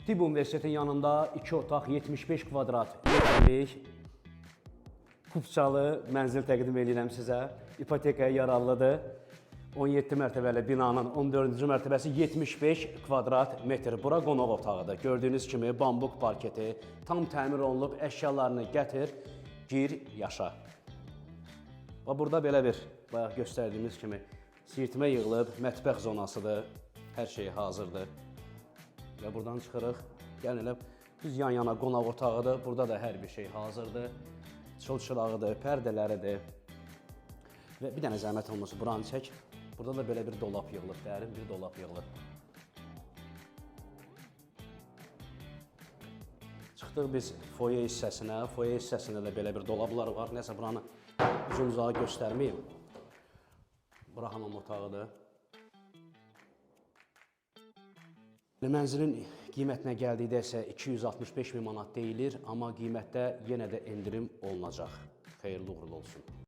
Tibb Universitetin yanında 2 otaq 75 kvadrat metrlik kupçalı mənzil təqdim edirəm sizə. İpotekaya yararlıdır. 17 mərtəbəli binanın 14-cü mərtəbəsi 75 kvadrat metr. Bura qonaq otağıdır. Gördüyünüz kimi bambuk parketi tam təmir olunub, əşyalarını gətir, gir, yaşa. Və burada belə bir, bayaq göstərdiyimiz kimi sirtmə yığılıb, mətbəx zonasıdır. Hər şey hazırdır. Və buradan çıxırıq. Gəlin elə düz yan-yana qonaq otağıdır. Burada da hər bir şey hazırdır. Çıl-çılağıdır, pərdələridir. Və bir dənə zəhmət olması buranı çək. Burada da belə bir dolap yığılıb, dərin bir dolap yığılıb. Çıxdıq biz foye hissəsinə. Foye hissəsində də belə bir dolablar var. Nəsə buranı uzun-uzağa göstərməyim. Bura hamam otağıdır. Mənzilin qiymətinə gəldikdə isə 265 min manat deyilir, amma qiymətdə yenə də endirim olunacaq. Xeyirli uğurlu olsun.